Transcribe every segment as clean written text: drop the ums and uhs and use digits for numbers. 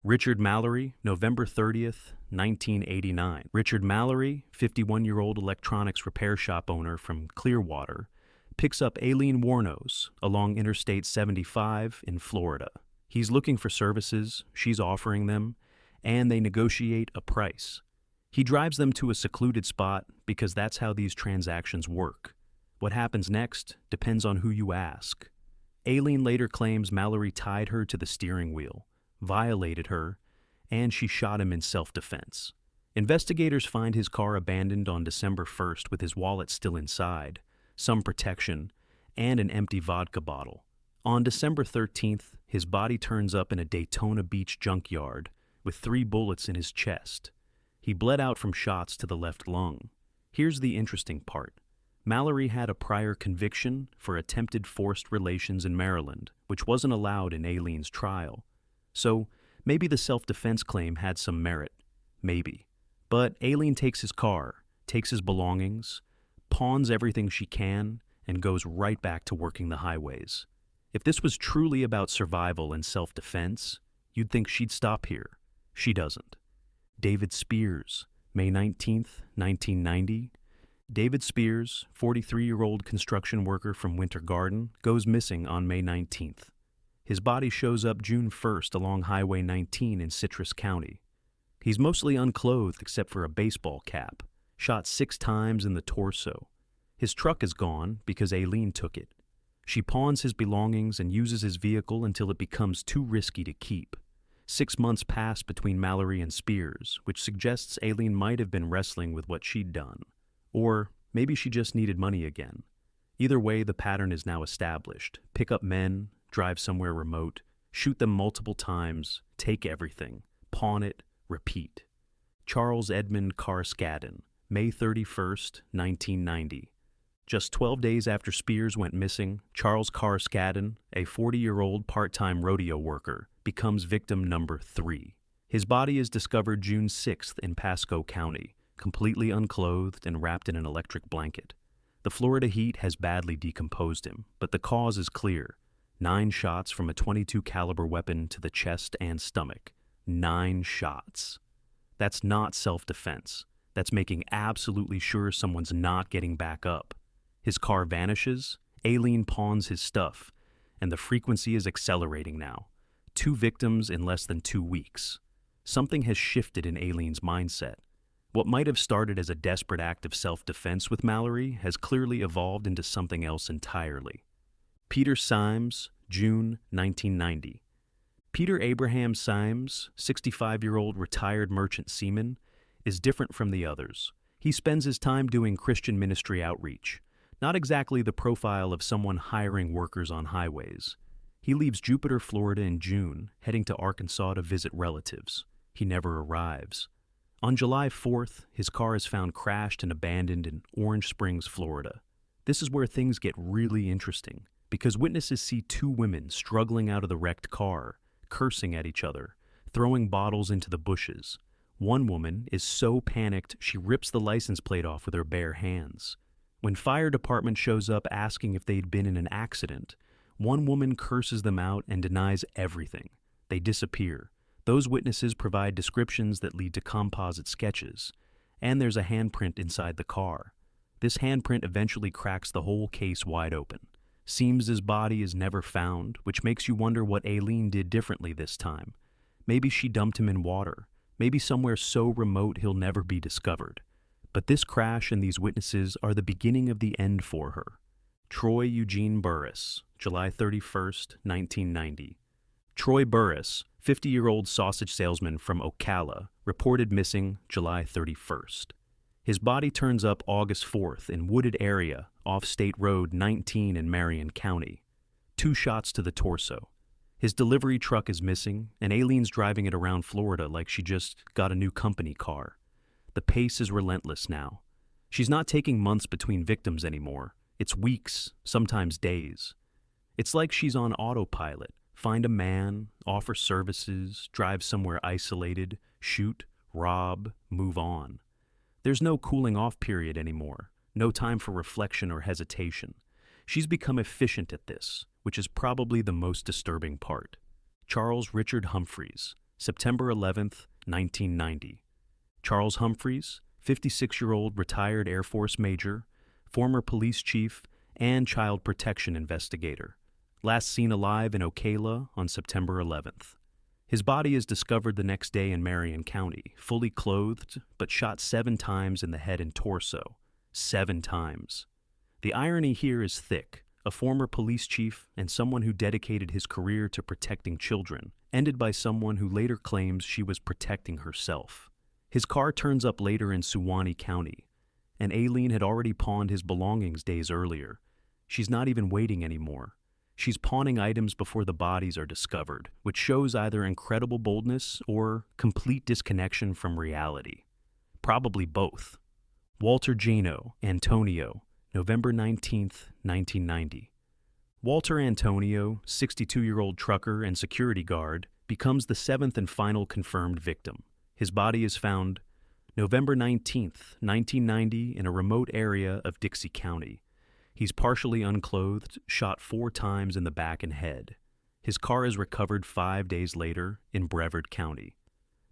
Richard Mallory, November 30th, 1989. Richard Mallory, 51-year-old electronics repair shop owner from Clearwater, picks up Aileen Wuornos along Interstate 75 in Florida. He's looking for services, she's offering them, and they negotiate a price. He drives them to a secluded spot because that's how these transactions work. What happens next depends on who you ask. Aileen later claims Mallory tied her to the steering wheel, violated her, and she shot him in self-defense. Investigators find his car abandoned on December 1st with his wallet still inside, some protection, and an empty vodka bottle. On December 13th, his body turns up in a Daytona Beach junkyard with 3 bullets in his chest. He bled out from shots to the left lung. Here's the interesting part. Mallory had a prior conviction for attempted forced relations in Maryland, which wasn't allowed in Aileen's trial. So maybe the self-defense claim had some merit. Maybe. But Aileen takes his car, takes his belongings, pawns everything she can, and goes right back to working the highways. If this was truly about survival and self-defense, you'd think she'd stop here. She doesn't. David Spears, May 19th, 1990. David Spears, 43-year-old construction worker from Winter Garden, goes missing on May 19th. His body shows up June 1st along Highway 19 in Citrus County. He's mostly unclothed except for a baseball cap, shot 6 times in the torso. His truck is gone because Aileen took it. She pawns his belongings and uses his vehicle until it becomes too risky to keep. 6 months pass between Mallory and Spears, which suggests Aileen might have been wrestling with what she'd done. Or maybe she just needed money again. Either way, the pattern is now established. Pick up men, drive somewhere remote, shoot them multiple times, take everything, pawn it, repeat. Charles Edmund Carskaddon, May 31st, 1990. Just 12 days after Spears went missing, Charles Carskaddon, a 40-year-old part-time rodeo worker, becomes victim number 3. His body is discovered June 6th in Pasco County, completely unclothed and wrapped in an electric blanket. The Florida heat has badly decomposed him, but the cause is clear. 9 shots from a .22 caliber weapon to the chest and stomach. 9 shots. That's not self-defense. That's making absolutely sure someone's not getting back up. His car vanishes, Aileen pawns his stuff, and the frequency is accelerating now. 2 victims in less than 2 weeks. Something has shifted in Aileen's mindset. What might have started as a desperate act of self-defense with Mallory has clearly evolved into something else entirely. Peter Siems, June 1990. Peter Abraham Siems, 65-year-old retired merchant seaman, is different from the others. He spends his time doing Christian ministry outreach, not exactly the profile of someone hiring workers on highways. He leaves Jupiter, Florida in June, heading to Arkansas to visit relatives. He never arrives. On July 4th, his car is found crashed and abandoned in Orange Springs, Florida. This is where things get really interesting, because witnesses see 2 women struggling out of the wrecked car, cursing at each other, throwing bottles into the bushes. One woman is so panicked she rips the license plate off with her bare hands. When fire department shows up asking if they'd been in an accident, one woman curses them out and denies everything. They disappear. Those witnesses provide descriptions that lead to composite sketches, and there's a handprint inside the car. This handprint eventually cracks the whole case wide open. Siems's body is never found, which makes you wonder what Aileen did differently this time. Maybe she dumped him in water, maybe somewhere so remote he'll never be discovered. But this crash and these witnesses are the beginning of the end for her. Troy Eugene Burress, July 31st, 1990. Troy Burress, 50-year-old sausage salesman from Ocala, reported missing July 31st. His body turns up August 4th in wooded area off State Road 19 in Marion County. 2 shots to the torso. His delivery truck is missing, and Aileen's driving it around Florida like she just got a new company car. The pace is relentless now. She's not taking months between victims anymore. It's weeks, sometimes days. It's like she's on autopilot. Find a man, offer services, drive somewhere isolated, shoot, rob, move on. There's no cooling off period anymore, no time for reflection or hesitation. She's become efficient at this, which is probably the most disturbing part. Charles Richard Humphreys, September 11th, 1990. Charles Humphreys, 56-year-old retired Air Force major, former police chief, and child protection investigator. Last seen alive in Ocala on September 11th. His body is discovered the next day in Marion County, fully clothed, but shot 7 times in the head and torso. 7 times. The irony here is thick. A former police chief and someone who dedicated his career to protecting children, ended by someone who later claims she was protecting herself. His car turns up later in Suwannee County, and Aileen had already pawned his belongings days earlier. She's not even waiting anymore. She's pawning items before the bodies are discovered, which shows either incredible boldness or complete disconnection from reality. Probably both. Walter Jano, Antonio, November 19th, 1990. Walter Antonio, 62-year-old trucker and security guard, becomes the 7th and final confirmed victim. His body is found November 19th, 1990, in a remote area of Dixie County. He's partially unclothed, shot 4 times in the back and head. His car is recovered 5 days later in Brevard County.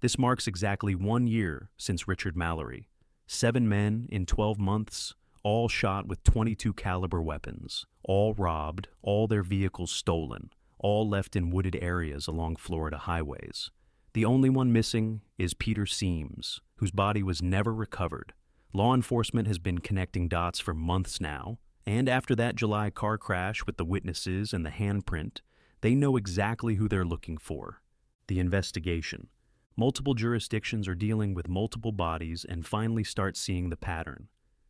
This marks exactly 1 year since Richard Mallory. 7 men in 12 months, all shot with .22 caliber weapons, all robbed, all their vehicles stolen, all left in wooded areas along Florida highways. The only one missing is Peter Siems, whose body was never recovered. Law enforcement has been connecting dots for months now, and after that July car crash with the witnesses and the handprint, they know exactly who they're looking for. The investigation. Multiple jurisdictions are dealing with multiple bodies and finally start seeing the pattern.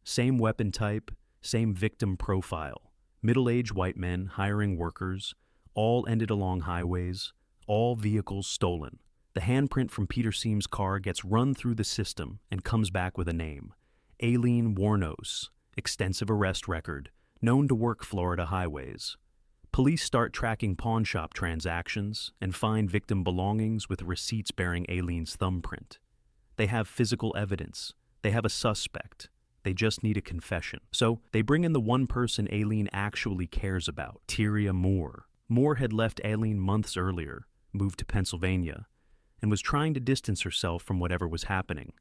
Same weapon type, same victim profile. Middle-aged white men hiring workers, all ended along highways, all vehicles stolen. The handprint from Peter Siems' car gets run through the system and comes back with a name. Aileen Wuornos, extensive arrest record, known to work Florida highways. Police start tracking pawnshop transactions and find victim belongings with receipts bearing Aileen's thumbprint. They have physical evidence. They have a suspect. They just need a confession. So they bring in the one person Aileen actually cares about, Tyria Moore. Moore had left Aileen months earlier, moved to Pennsylvania, and was trying to distance herself from whatever was happening.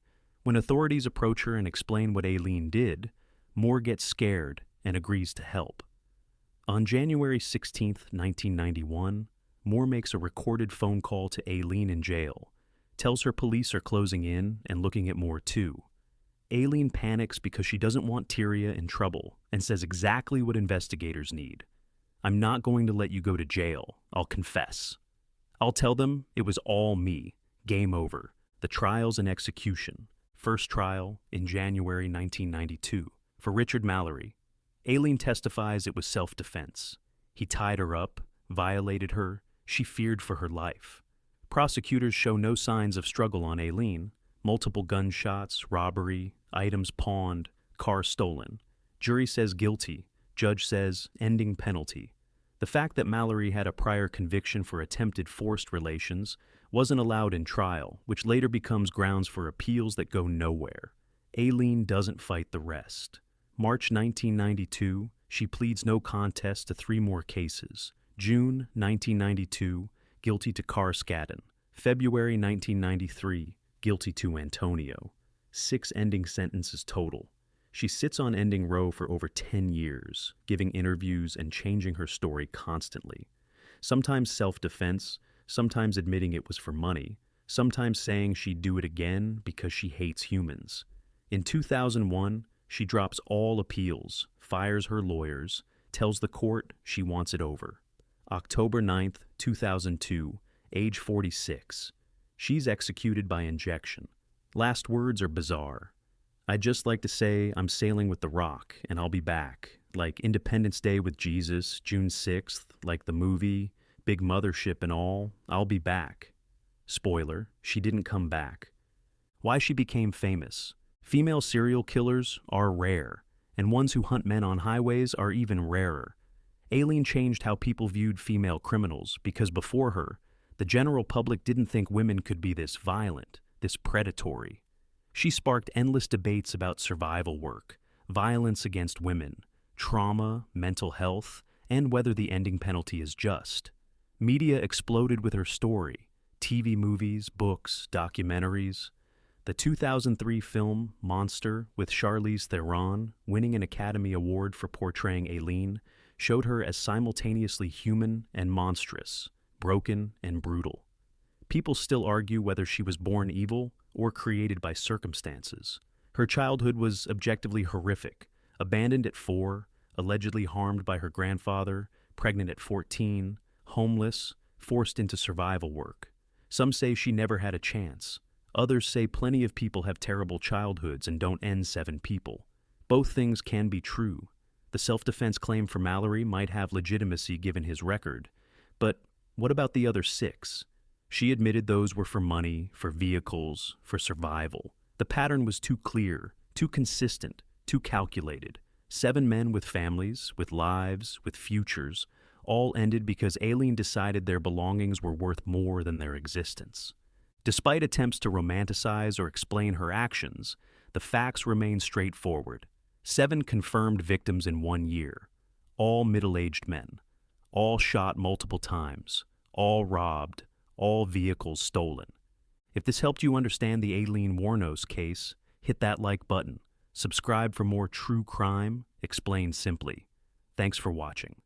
When authorities approach her and explain what Aileen did, Moore gets scared and agrees to help. On January 16, 1991, Moore makes a recorded phone call to Aileen in jail, tells her police are closing in and looking at Moore too. Aileen panics because she doesn't want Tyria in trouble and says exactly what investigators need. "I'm not going to let you go to jail. I'll confess. I'll tell them it was all me. Game over. The trial's an execution. First trial in January 1992. For Richard Mallory. Aileen testifies it was self-defense. He tied her up, violated her. She feared for her life. Prosecutors show no signs of struggle on Aileen. Multiple gunshots, robbery, items pawned, car stolen. Jury says guilty. Judge says ending penalty. The fact that Mallory had a prior conviction for attempted forced relations wasn't allowed in trial, which later becomes grounds for appeals that go nowhere. Aileen doesn't fight the rest. March 1992, she pleads no contest to 3 more cases. June 1992, guilty to Carskaddon. February 1993, guilty to Antonio. 6 ending sentences total. She sits on ending row for over 10 years, giving interviews and changing her story constantly. Sometimes self-defense, sometimes admitting it was for money, sometimes saying she'd do it again because she hates humans. In 2001, she drops all appeals, fires her lawyers, tells the court she wants it over. October 9th, 2002, age 46. She's executed by injection. Last words are bizarre. "I'd just like to say I'm sailing with the Rock, and I'll be back. Like Independence Day with Jesus, June 6th, like the movie, big mothership and all, I'll be back." Spoiler, she didn't come back. Why she became famous. Female serial killers are rare, and ones who hunt men on highways are even rarer. Aileen changed how people viewed female criminals because before her, the general public didn't think women could be this violent, this predatory. She sparked endless debates about survival work, violence against women, trauma, mental health, and whether the ending penalty is just. Media exploded with her story. TV movies, books, documentaries. The 2003 film Monster with Charlize Theron, winning an Academy Award for portraying Aileen, showed her as simultaneously human and monstrous, broken and brutal. People still argue whether she was born evil or created by circumstances. Her childhood was objectively horrific, abandoned at 4, allegedly harmed by her grandfather, pregnant at 14, homeless, forced into survival work. Some say she never had a chance. Others say plenty of people have terrible childhoods and don't end 7 people. Both things can be true. The self-defense claim for Mallory might have legitimacy given his record. But what about the other 6? She admitted those were for money, for vehicles, for survival. The pattern was too clear, too consistent, too calculated. 7 men with families, with lives, with futures, all ended because Aileen decided their belongings were worth more than their existence. Despite attempts to romanticize or explain her actions, the facts remain straightforward. 7 confirmed victims in 1 year, all middle-aged men, all shot multiple times, all robbed, all vehicles stolen. If this helped you understand the Aileen Wuornos case, hit that like button. Subscribe for more true crime explained simply. Thanks for watching.